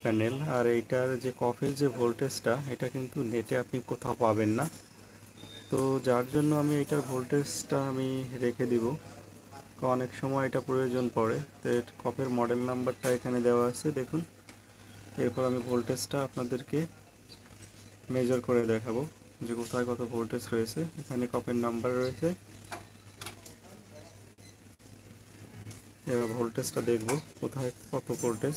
Panel. আর এইটার যে কফের যে ভোল্টেজটা, এটা কিন্তু নেটে আপনি কোথাও পাবেন না। তো যার জন্য আমি এটার ভোল্টেজটা আমি রেখে দিব, অনেক সময় এটা প্রয়োজন পড়ে। তো এর কপের মডেল নাম্বারটা এখানে দেওয়া আছে, দেখুন। এরপর আমি ভোল্টেজটা আপনাদেরকে মেজার করে দেখাবো যে কোথায় কত ভোল্টেজ রয়েছে। এখানে কপের নাম্বার রয়েছে, এবার ভোল্টেজটা দেখব কোথায় কত ভোল্টেজ।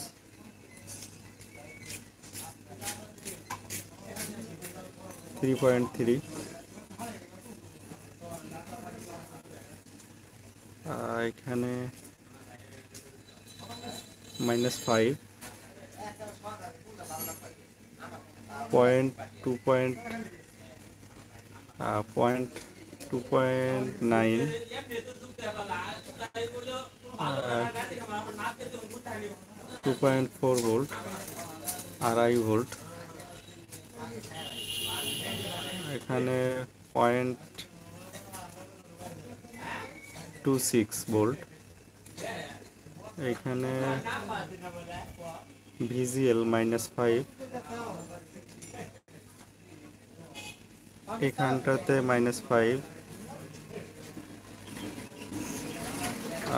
3.3, এখানে -5, পয়েন্ট 2.9, 2.4 ভোল্ট, 2.5 ভোল্ট। এখানে 0.26 ভোল্ট। এখানে ভিজিএল -5, এখানটাতে -5,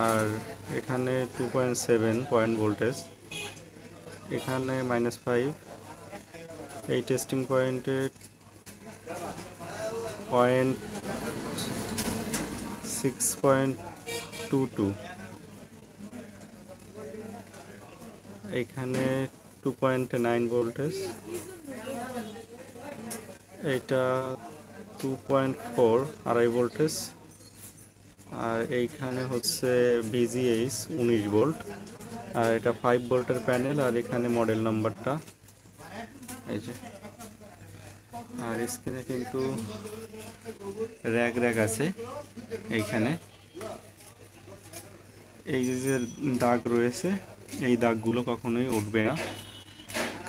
আর এখানে 2.7 পয়েন্ট ভোল্টেজ, এখানে -5। এই টেস্টিং পয়েন্টে 6.22, এখানে 2.9 ভোল্টেজ, এটা 2.4, 2.5 ভোল্টেজ। আর এইখানে হচ্ছে ভিজিএইচ 19 ভোল্ট, আর এটা 5 ভোল্টের প্যানেল। আর এখানে মডেল নাম্বারটা এই যে। আর স্ক্রিনে কিন্তু র্যাক র্যাক আছে এইখানে। এই যে দাগ রয়েছে, এই দাগগুলো কখনোই উঠবে না,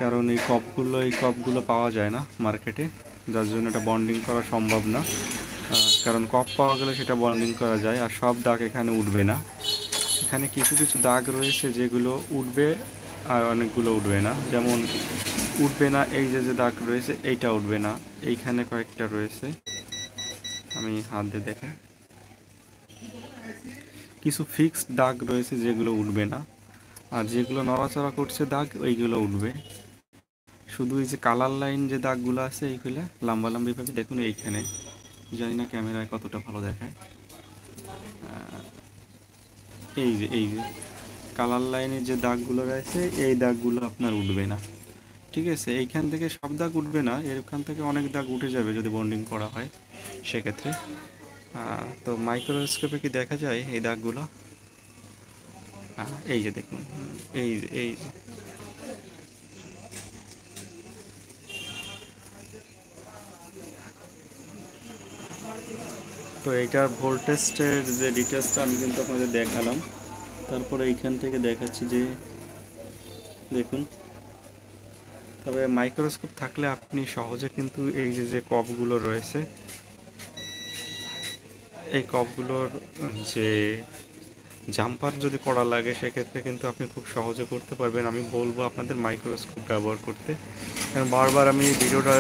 কারণ এই কপগুলো পাওয়া যায় না মার্কেটে, যার জন্য এটা বন্ডিং করা সম্ভব না। কারণ কপ পাওয়া গেলে সেটা বন্ডিং করা যায়, আর সব দাগ এখানে উঠবে না। এখানে কিছু কিছু দাগ রয়েছে যেগুলো উঠবে, আর অনেকগুলো উঠবে না। যেমন উঠবে না এই যে দাগ রয়েছে, এইটা উঠবে না। এইখানে কয়েকটা রয়েছে, আমি হাত দিয়ে দেখাই। কিছু ফিক্সড দাগ রয়েছে যেগুলো উঠবে না, আর যেগুলো নড়াচড়া করছে দাগ, ওইগুলো উঠবে। শুধু এই যে কালার লাইন যে দাগগুলো আছে, এইগুলো লম্বালম্বিভাবে দেখুন। এইখানে জানি না ক্যামেরায় কতটা ভালো দেখায়, এই যে কালার লাইনের যে দাগগুলো রয়েছে, এই দাগগুলো আপনার উঠবে না। ঠিক আছে, এইখান থেকে সব দাগ উঠবে না, এখান থেকে অনেক দাগ উঠে যাবে যদি বন্ডিং করা হয় সেক্ষেত্রে। তো মাইক্রোস্কোপে কি দেখা যায় এই দাগগুলো? এই যে দেখুন, এই এই তো এইটার ভোল্টেজের যে ডিটেলসটা আমি কিন্তু আপনাদের দেখালাম। তারপরে এইখান থেকে দেখাচ্ছি যে দেখুন। তবে মাইক্রোস্কোপ থাকলে আপনি সহজে কিন্তু এই যে কপগুলো রয়েছে, এই কপগুলোর যে জাম্পার যদি করা লাগে, সেক্ষেত্রে কিন্তু আপনি খুব সহজে করতে পারবেন। আমি বলবো আপনাদের মাইক্রোস্কোপ ব্যবহার করতে, কারণ বারবার আমি ভিডিওটা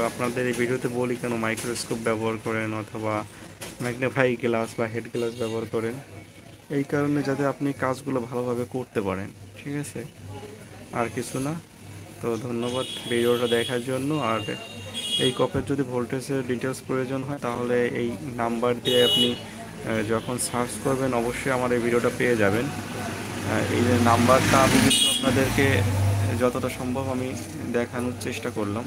আপনাদের এই ভিডিওতে বলি কেন মাইক্রোস্কোপ ব্যবহার করেন, অথবা ম্যাগনিফাই গ্লাস বা হেড গ্লাস ব্যবহার করেন, এই কারণে যাতে আপনি কাজগুলো ভালোভাবে করতে পারেন। ঠিক আছে, আর কিছু না। তো ধন্যবাদ ভিডিওটা দেখার জন্য। আর এই কপের যদি ভোল্টেজের ডিটেলস প্রয়োজন হয়, তাহলে এই নাম্বার দিয়ে আপনি যখন সার্চ করবেন, অবশ্যই আমার এই ভিডিওটা পেয়ে যাবেন। এই যে নাম্বারটা আমি কিন্তু আপনাদেরকে যতটা সম্ভব আমি দেখানোর চেষ্টা করলাম।